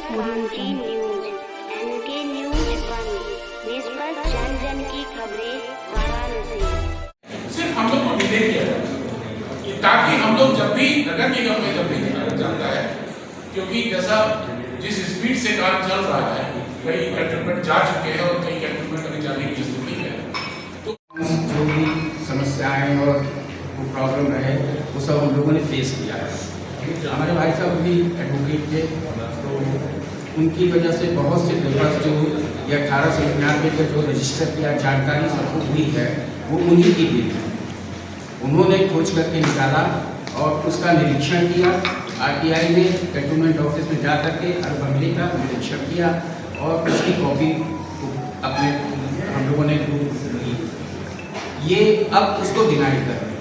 ऊंची news, N K news 1, निष्पक्ष जन जन की खबरें वाराणसी। सिर्फ हम लोग को डिले किया जाए ताकि हम लोग जब भी नगर निगम में जब भी जाता है, क्योंकि जैसा जिस स्पीड से काम चल रहा है, कई कैंटोनमेंट जा चुके हैं और कई कैंटोनमेंट अभी जाने की स्थिति है, तो जो भी समस्याएं और वो प्रॉब्लम रहे वो सब हम लोगों ने फेस किया है। हमारे भाई साहब भी एडवोकेट थे, तो उनकी वजह से बहुत से पेपर्स जो ये 1899 का जो रजिस्टर किया जानकारी सबको हुई है वो उन्हीं की दी है। उन्होंने खोज करके निकाला और उसका निरीक्षण किया। आरटीआई ने कैंटोनमेंट ऑफिस में जा करके हर बंगले का निरीक्षण किया और उसकी कॉपी अपने हम लोगों ने ली। ये अब उसको डिनाई कर रहे हैं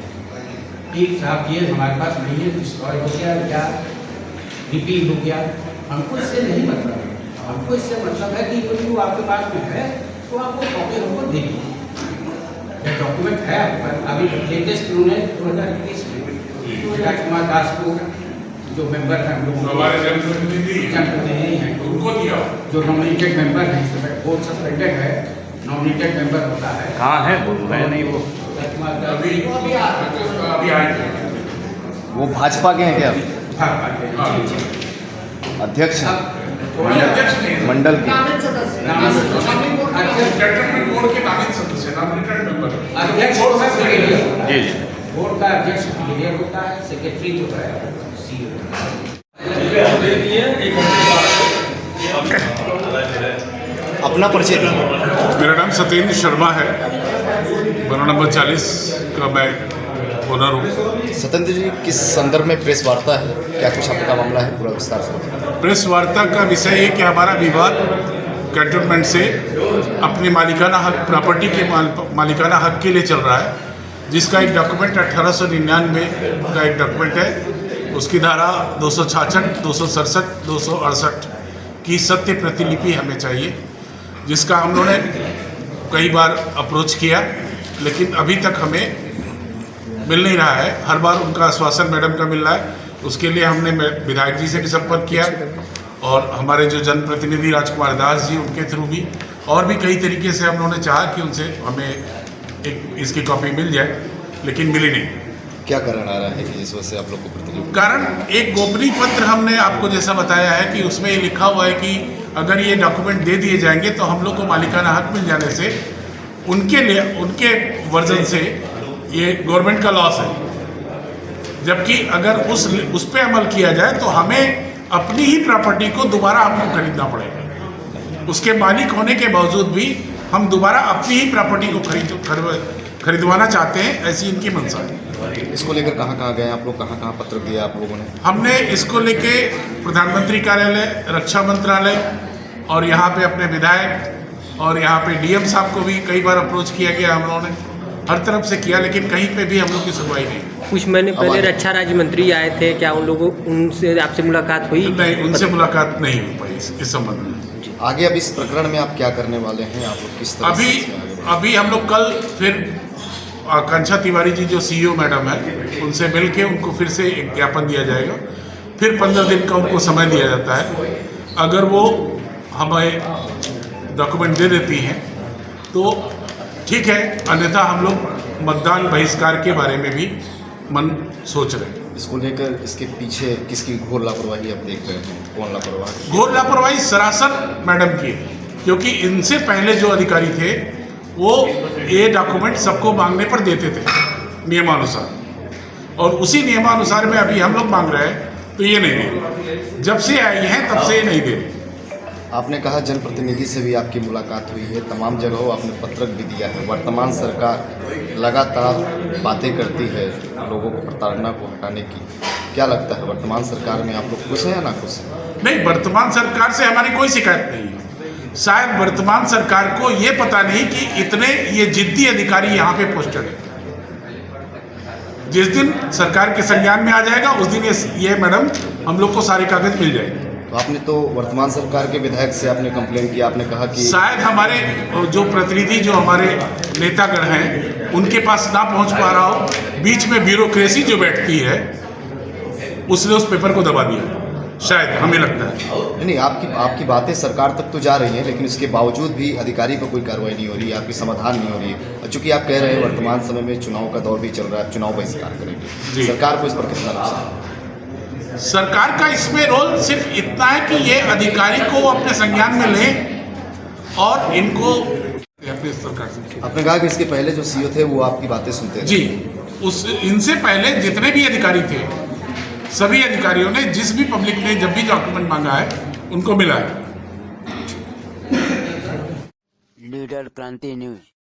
कि साहब ये हमारे पास नहीं है, डिस्ट्रॉय हो गया या रिपील हो गया। हमको इससे नहीं मतलब है, हमको इससे मतलब है कि कोई वो आपके पास में है तो आपको कॉपी हमको दे दीजिए। डॉक्यूमेंट है आपके पास। अभी लेटेस्ट उन्होंने 2021 में राजकुमार दास को जो मेंबर हैं हम लोग हमारे जनप्रतिनिधि हैं उनको दिया, जो नॉमिनेटेड मेंबर हैं, इस समय बोर्ड सस्पेंडेड है, नॉमिनेटेड मेंबर होता है। कहाँ है वो? है नहीं वो अभी आए वो भाजपा के हैं क्या? हाँ। अध्यक्ष हैं? अध्यक्ष नहीं, मंडल के कैंटोनमेंट बोर्ड के नामित सदस्य, नॉमिनेटेड मेंबर। अध्यक्ष जी बोर्ड का अध्यक्ष ब्रिगेडियर होता है, सेक्रेटरी जो है CEO होता है। अपना परिचय दीजिए। मेरा नाम सत्येंद्र शर्मा है, बना नंबर 40 का मैं ओनर हूँ। सत्येंद्र जी, किस संदर्भ में प्रेस वार्ता है? क्या कुछ आपका मामला है? पूरा विस्तार से। प्रेस वार्ता का विषय है कि हमारा विवाद कैंटोनमेंट से अपने मालिकाना हक, प्रॉपर्टी के मालिकाना हक के लिए चल रहा है, जिसका एक डॉक्यूमेंट 1899 का एक डॉक्यूमेंट है। उसकी धारा 266, 267, 268 की सत्य प्रतिलिपि हमें चाहिए, जिसका हम लोगों ने कई बार अप्रोच किया, लेकिन अभी तक हमें मिल नहीं रहा है। हर बार उनका आश्वासन मैडम का मिल रहा है। उसके लिए हमने विधायक जी से भी संपर्क किया और हमारे जो जनप्रतिनिधि राजकुमार दास जी, उनके थ्रू भी, और भी कई तरीके से हम लोगों ने चाहा कि उनसे हमें एक इसकी कॉपी मिल जाए, लेकिन मिली नहीं। क्या कारण आ रहा है कि जिस वजह से आप लोग को प्रतिलिपि? कारण एक गोपनीय पत्र हमने आपको जैसा बताया है कि उसमें ये लिखा हुआ है कि अगर ये डॉक्यूमेंट दे दिए जाएंगे तो हम लोग को मालिकाना हक मिल जाने से उनके लिए, उनके वर्जन से ये गवर्नमेंट का लॉस है। जबकि अगर उस पे अमल किया जाए तो हमें अपनी ही प्रॉपर्टी को दोबारा हमको खरीदना पड़ेगा। उसके मालिक होने के बावजूद भी हम दोबारा अपनी ही प्रॉपर्टी को खरीदवाना चाहते हैं, ऐसी इनकी मंशा है। इसको लेकर कहाँ कहाँ गए आप लोग? कहाँ कहाँ पत्र दिया आप लोगों ने? हमने इसको लेके प्रधानमंत्री कार्यालय, रक्षा मंत्रालय और यहाँ पे अपने विधायक और यहाँ पे डीएम साहब को भी कई बार अप्रोच किया गया, हम लोगों ने हर तरफ से किया, लेकिन कहीं पे भी हम लोग की सुनवाई नहीं। कुछ महीने पहले रक्षा राज्य मंत्री आए थे, क्या उन लोगों उनसे आपसे मुलाकात हुई? नहीं, उनसे मुलाकात नहीं हो पाई इस संबंध में। आगे अब इस प्रकरण में आप क्या करने वाले हैं? आप लोग किस तरह से इसमें आगे बढ़ेंगे? अभी हम लोग कल फिर आकांक्षा तिवारी जी जो CEO मैडम है, उनसे मिल के उनको फिर से एक ज्ञापन दिया जाएगा। फिर 15 दिन का उनको समय दिया जाता है। अगर वो हमें डॉक्यूमेंट दे देती हैं तो ठीक है, अन्यथा हम लोग मतदान बहिष्कार के बारे में भी मन सोच रहे हैं। इसको लेकर इसके पीछे किसकी घोर लापरवाही आप देख रहे हैं? कौन लापरवाही? घोर लापरवाही सरासर मैडम की है, क्योंकि इनसे पहले जो अधिकारी थे वो ये डॉक्यूमेंट सबको मांगने पर देते थे नियमानुसार, और उसी नियमानुसार में अभी हम लोग मांग रहे हैं तो ये नहीं दे रहे। जब से आई हैं तब से ये नहीं दे रहे। आपने कहा जनप्रतिनिधि से भी आपकी मुलाकात हुई है, तमाम जगहों आपने पत्रक भी दिया है। वर्तमान सरकार लगातार बातें करती है लोगों को प्रताड़ना को हटाने की। क्या लगता है वर्तमान सरकार में आप लोग खुश हैं या ना खुश हैं? नहीं, वर्तमान सरकार से हमारी कोई शिकायत नहीं है। शायद वर्तमान सरकार को ये पता नहीं कि इतने ये जिद्दी अधिकारी यहाँ पे पोस्टेड है। जिस दिन सरकार के संज्ञान में आ जाएगा उस दिन ये मैडम हम लोग को सारे कागज मिल जाएंगे। तो आपने तो वर्तमान सरकार के विधायक से आपने कंप्लेन किया, आपने कहा कि शायद हमारे जो प्रतिनिधि, जो हमारे नेतागण हैं, उनके पास ना पहुंच पा रहा हो। बीच में ब्यूरोक्रेसी जो बैठती है उसने उस पेपर को दबा दिया। शायद हमें लगता है। नहीं, आपकी बातें सरकार तक तो जा रही हैं, लेकिन इसके बावजूद भी अधिकारी पर कोई कार्रवाई नहीं हो रही है, आपकी समाधान नहीं हो रही है। और चूंकि आप कह रहे हैं वर्तमान समय में चुनाव का दौर भी चल रहा है, आप चुनाव बहिष्कार करेंगे, जी। सरकार को इस पर कितना नुकसान? सरकार का इसमें रोल सिर्फ इतना है कि ये अधिकारी को अपने संज्ञान में लें और इनको अपने सरकार से। आपने कहा कि इसके पहले जो सीओ थे वो आपकी बातें सुनते थे। जी, इनसे पहले जितने भी अधिकारी थे, सभी अधिकारियों ने जिस भी पब्लिक ने जब भी डॉक्यूमेंट मांगा है उनको मिला है। लीडर क्रांति न्यूज।